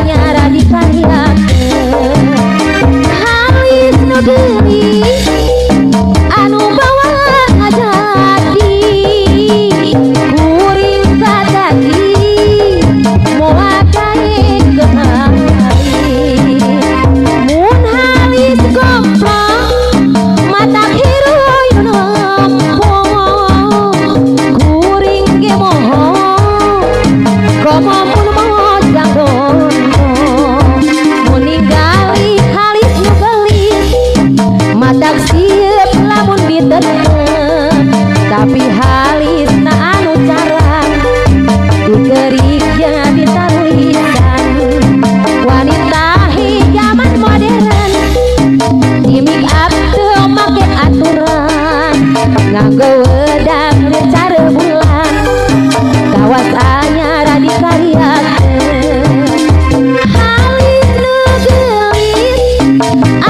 anyar dikaryakeun halis nu geuning anu bawa ngajadi kuring kadadi moal gawe kemari mun halis goblok mata hiru nempo kuring ge moho komo mun mojang dono mun ningali halis nu gelis matak siep lamun ditetem tapi halisna anu carang dikerik jadi tulisan wanita hijaman modern di make up teu make aturan nganggo wedak cara bulan kawas anyar dikaryakeun halis nu geulis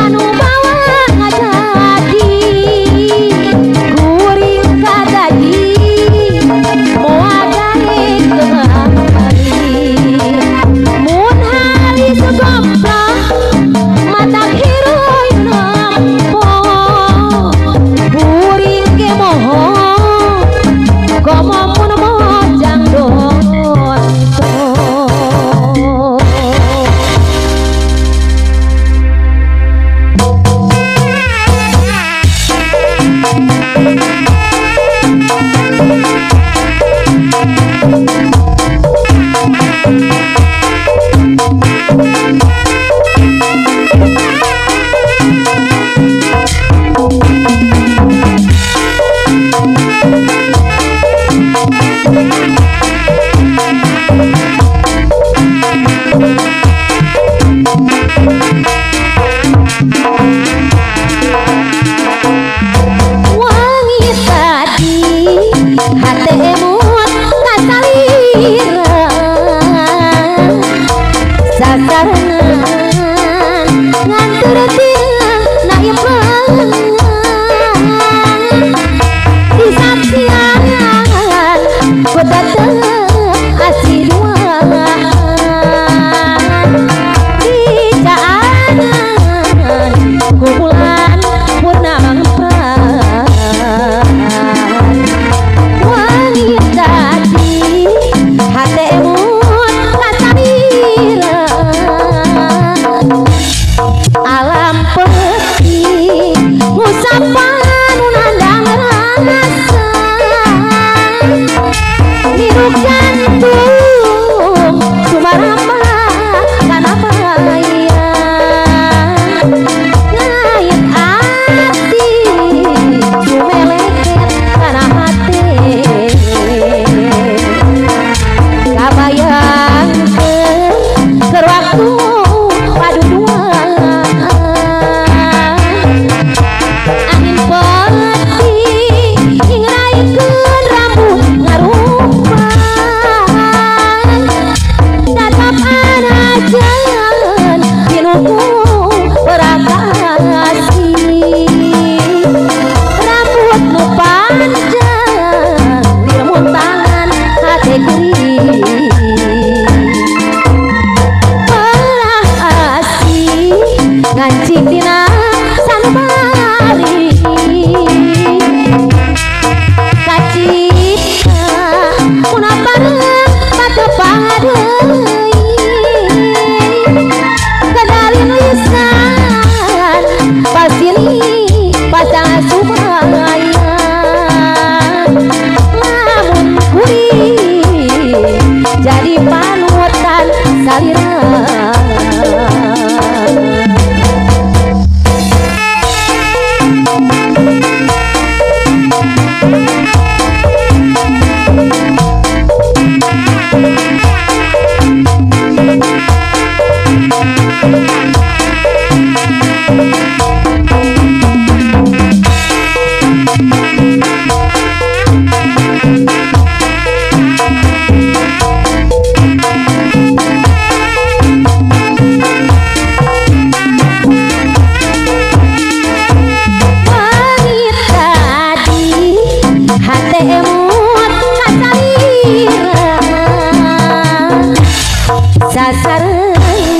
anu bawa ngajadi kuring kadadi moal gawe kemari mun halis goblok mata hiru nempo kuring ge moho komo mun mojang donto wangi tadi hate emut kasaliran sasaran ngantur tina naipan disaksian kota asih duaan dicaanan kumpulan purnama ngepran wangi tadi hate emut kasamiran alam peti ngusapan nandang rasa miruk jantung sumaramba kana bayang ngait ati sumeleket kana hate kabayangkeun keur waktu paduduan angin peti ngraikeun rambut ngarupan tatap anajan tinuku berakasi rambut nu panjang diremut tangan hate kuring belah asih ngancing dina sanubari kacita mun apareun patepa deui kedalin lisan pasini pasang sumayang lamun kuring jadi panutan salirang sasaran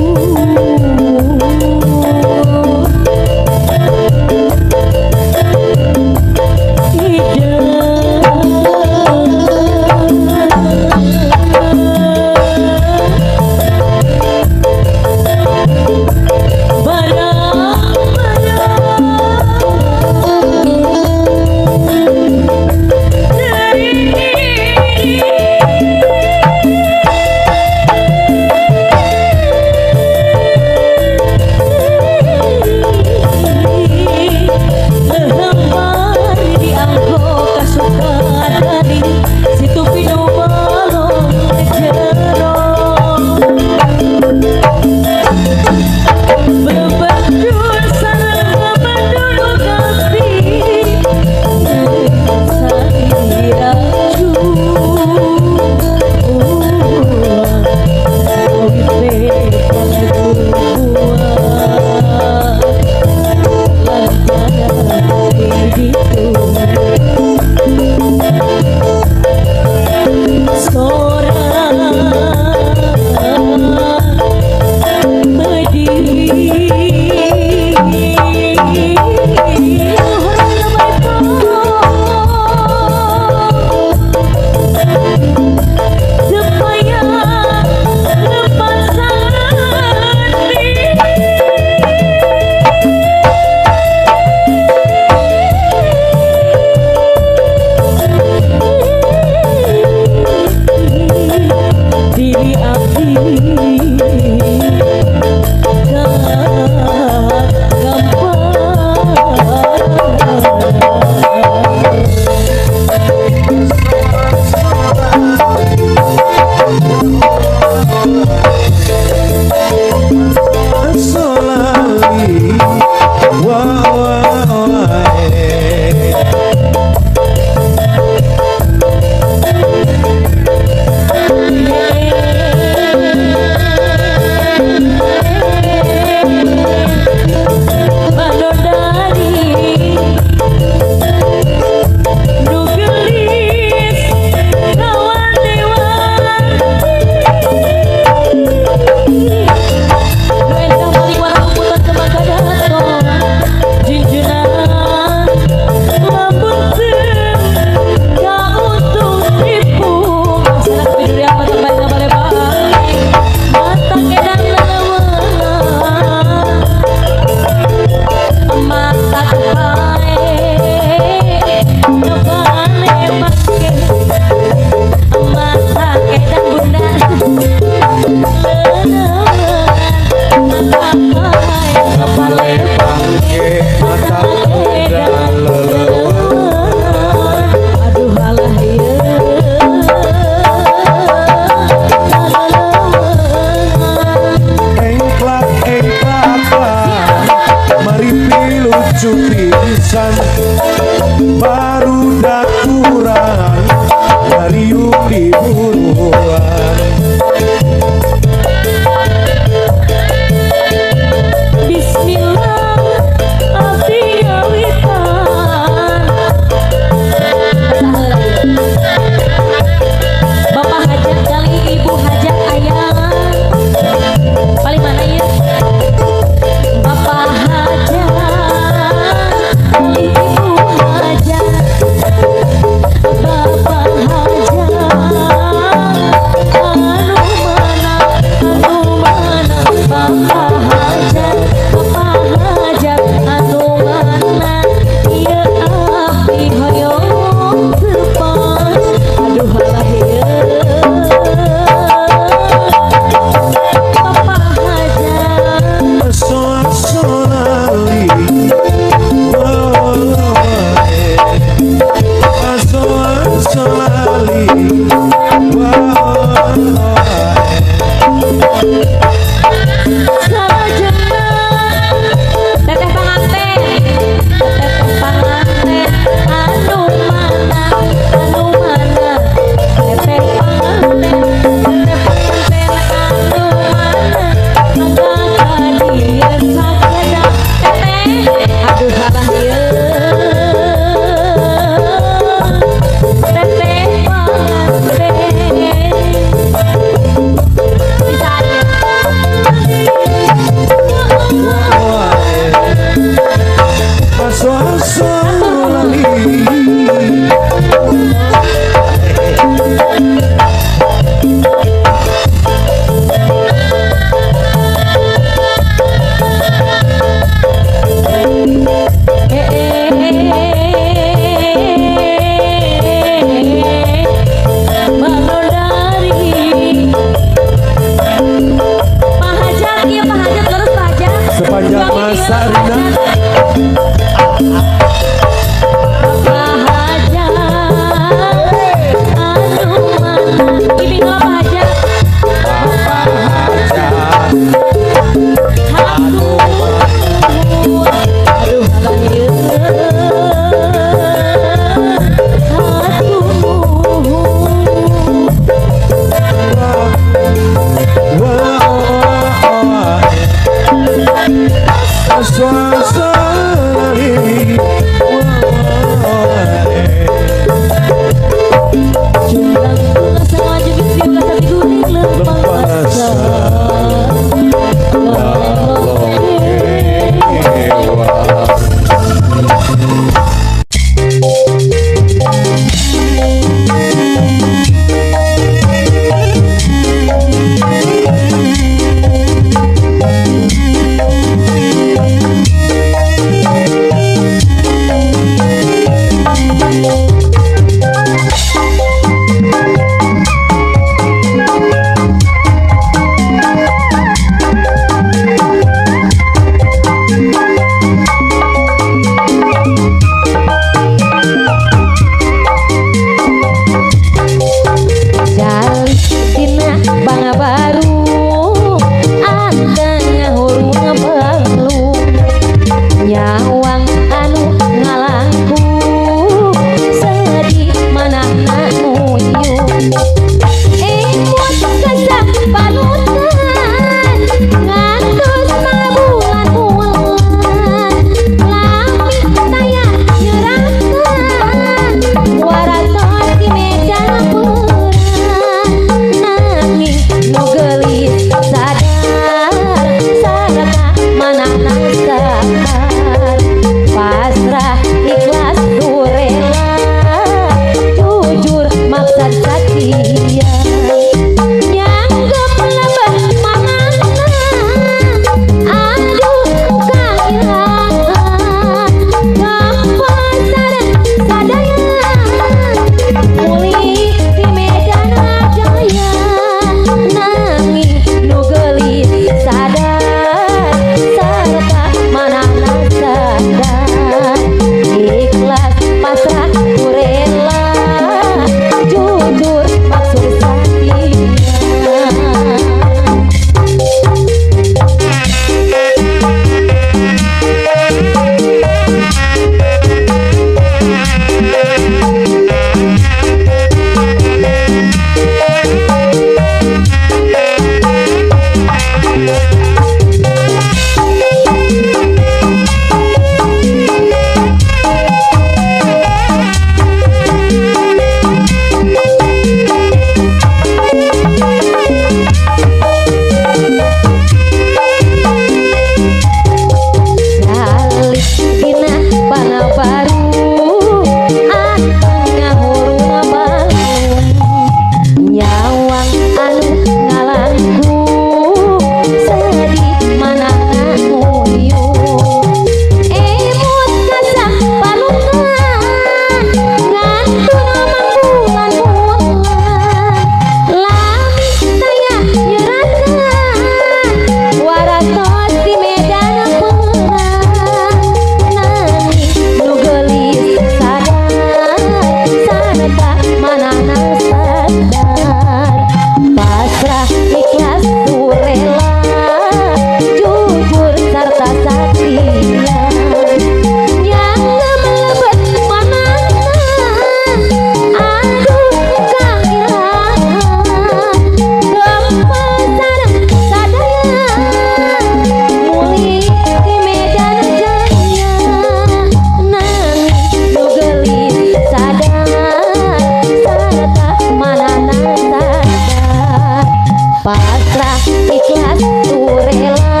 pasrah ikhlas turela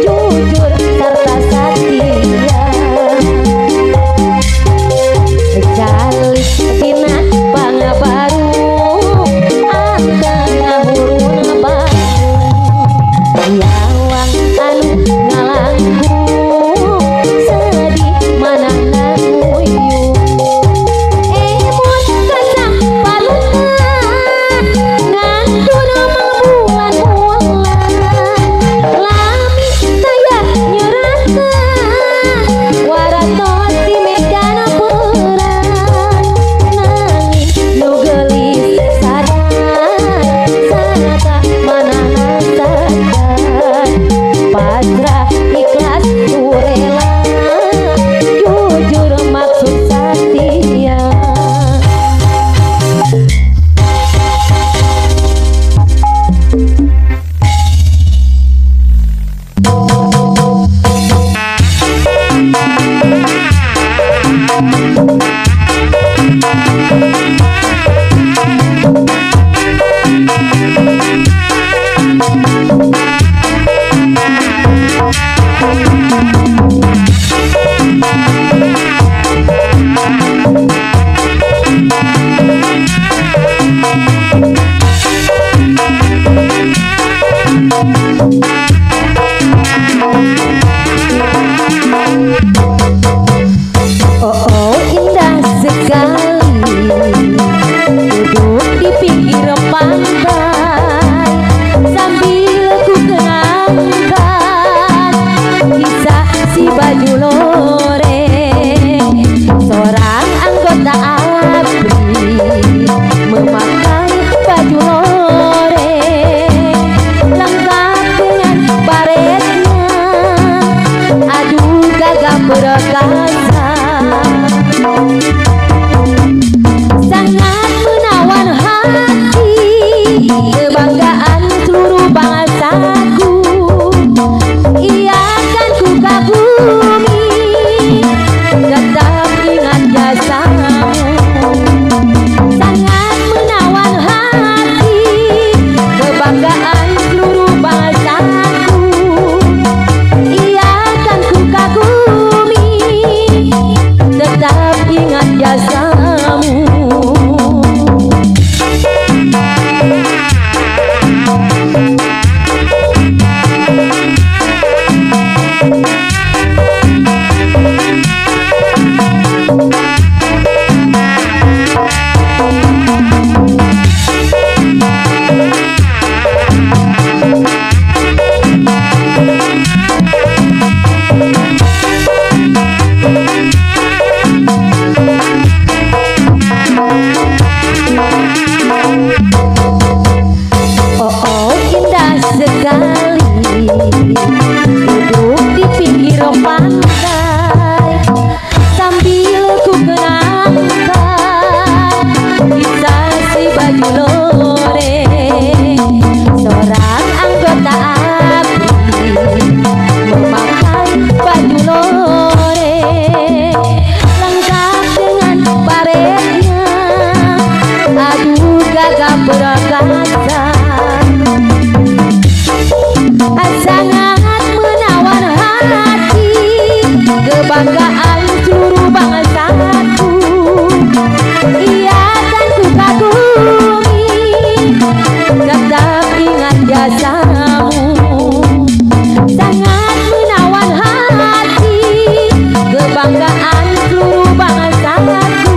jujur serta setia jalik dina pangabaru akan ngahurun baru yawang anu ngalangku sedih mana nguyuh emut kacang palutan ngantun bulan lami saya nyerahkan waratos di medan perang nanging nu geulis saran sanata mana nasadan pasrah ikhlas turela jujur maksud setia oh indah sekali duduk di pinggir pantai sambil ku kenangkan kisah si baju loreng seorang anggota ABRI memakai baju loreng lengkap dengan baretnya aduh gagah perkasa sangat menawan hati kebanggaan seluruh bangsaku ia akan ku kagumi tetap ingat jasamu sangat menawan hati kebanggaan seluruh bangsaku ia akan ku kagumi tetap ingat jasamu oh indah sekali duduk di pinggir pantai sambil ku kenangkan kisah si baju loreng seorang anggota ABRI memakai baju loreng lengkap dengan baretnya aduh gagah perkasa sangat menawan hati kebanggaan seluruh bangsaku ia akan ku kagumi tetap ingat jasamu sangat menawan hati kebanggaan seluruh bangsaku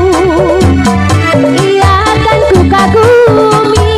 ia akan ku kagumi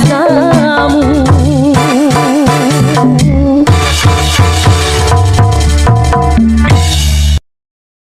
tresno